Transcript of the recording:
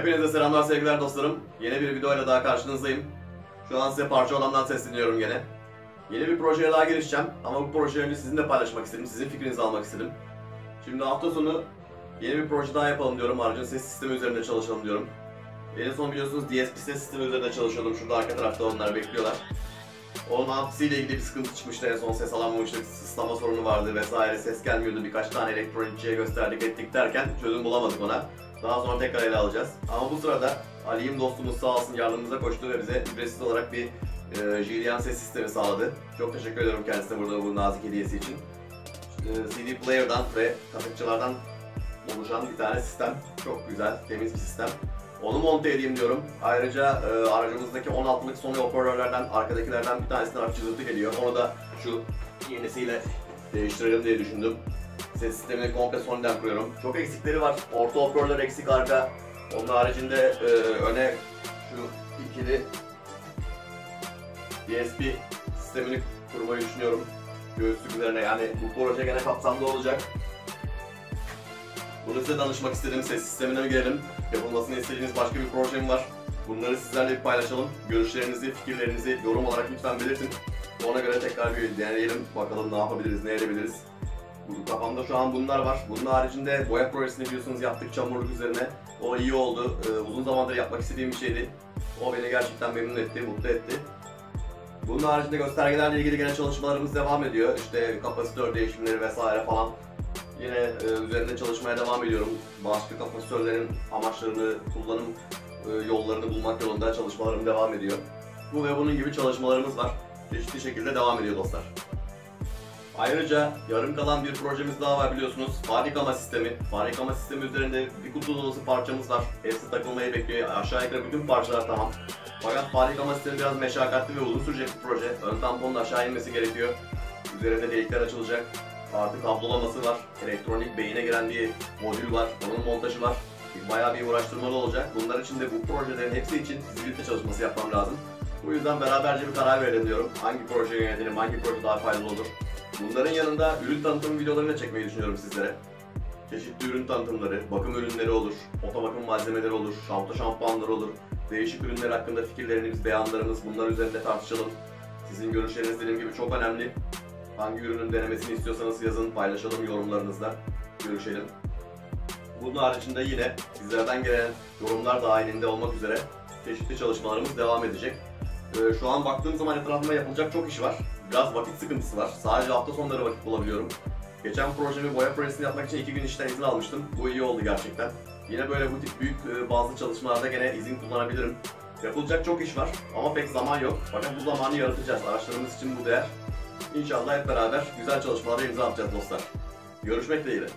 Hepinize selamlar sevgiler dostlarım. Yeni bir videoyla daha karşınızdayım. Şu an size parça olandan sesleniyorum gene. Yeni bir projeye daha girişeceğim ama bu projeyi önce sizinle paylaşmak istedim, sizin fikrinizi almak istedim. Şimdi hafta sonu yeni bir proje daha yapalım diyorum, aracın ses sistemi üzerinde çalışalım diyorum. En son biliyorsunuz DSP ses sistemi üzerinde çalışıyordum, şurada arka tarafta onlar bekliyorlar. Onun amfisiyle ilgili bir sıkıntı çıkmıştı, en son ses alamamıştık, sıslama sorunu vardı vesaire, ses gelmiyordu, birkaç tane elektronikçiye gösterdik ettik derken çözüm bulamadık ona. Daha sonra tekrar ele alacağız. Ama bu sırada Ali'yim dostumuz sağ olsun yardımımıza koştu ve bize ücretsiz olarak bir JDM ses sistemi sağladı. Çok teşekkür ediyorum kendisine burada bu nazik hediyesi için. CD player'dan ve kasetçılardan oluşan bir tane sistem. Çok güzel, temiz bir sistem. Onu monte edeyim diyorum. Ayrıca aracımızdaki 16'lık Sony hoparlörlerden, arkadakilerden bir tanesinden hafif cızırtı geliyor. Onu da şu yenisiyle değiştirelim diye düşündüm. Ses sistemini komple Sony'den kuruyorum. Çok eksikleri var. Orta hoparlör eksik arka. Onun haricinde öne şu ikili DSP sistemini kurmayı düşünüyorum. Göğüslük üzerine, yani bu proje gene kapsamlı olacak. Bunu size danışmak istedim. Ses sistemine mi girelim? Yapılmasını istediğiniz başka bir projem var. Bunları sizlerle bir paylaşalım. Görüşlerinizi, fikirlerinizi yorum olarak lütfen belirtin. Ona göre tekrar bir deneyelim. Bakalım ne yapabiliriz, ne edebiliriz. Kafamda şu an bunlar var. Bunun haricinde boya projesini biliyorsunuz yaptık çamurluk üzerine. O iyi oldu. Uzun zamandır yapmak istediğim bir şeydi. O beni gerçekten memnun etti, mutlu etti. Bunun haricinde göstergelerle ilgili gene çalışmalarımız devam ediyor. İşte kapasitör değişimleri vesaire falan. Yine üzerinde çalışmaya devam ediyorum. Başka kapasitörlerin amaçlarını, kullanım yollarını bulmak yolunda çalışmalarım devam ediyor. Bu ve bunun gibi çalışmalarımız var. Çeşitli şekilde devam ediyor dostlar. Ayrıca yarım kalan bir projemiz daha var biliyorsunuz. Far yıkama sistemi. Far yıkama sistemi üzerinde bir kutu dolusu parçamız var. Hepsi takılmayı bekliyor. Aşağı yukarı bütün parçalar tamam. Fakat far yıkama sistemi biraz meşakkatli ve uzun sürecek bir proje. Ön tamponun aşağı inmesi gerekiyor. Üzerinde delikler açılacak. Artı kablolaması var. Elektronik beyine giren bir modül var. Onun montajı var. Bayağı bir uğraştırmalı olacak. Bunlar için de bu projelerin hepsi için fizibilite çalışması yapmam lazım. Bu yüzden beraberce bir karar verelim diyorum. Hangi projeye yönelelim, hangi proje daha faydalı olur. Bunların yanında ürün tanıtım videolarını çekmeyi düşünüyorum sizlere. Çeşitli ürün tanıtımları, bakım ürünleri olur, otomakım malzemeleri olur, şampuanlar olur. Değişik ürünler hakkında fikirleriniz, beyanlarınız, bunlar üzerinde tartışalım. Sizin görüşleriniz dediğim gibi çok önemli. Hangi ürünün denemesini istiyorsanız yazın, paylaşalım yorumlarınızla, görüşelim. Bunun haricinde yine sizlerden gelen yorumlar dahilinde olmak üzere çeşitli çalışmalarımız devam edecek. Şu an baktığım zaman etrafımda yapılacak çok iş var. Biraz vakit sıkıntısı var. Sadece hafta sonları vakit bulabiliyorum. Geçen projemi boya projesini yapmak için 2 gün işten izin almıştım. Bu iyi oldu gerçekten. Yine böyle bu tip büyük bazı çalışmalarda gene izin kullanabilirim. Yapılacak çok iş var ama pek zaman yok. Fakat bu zamanı yaratacağız. Araçlarımız için bu değer. İnşallah hep beraber güzel çalışmalara imza atacağız dostlar. Görüşmek dileğiyle.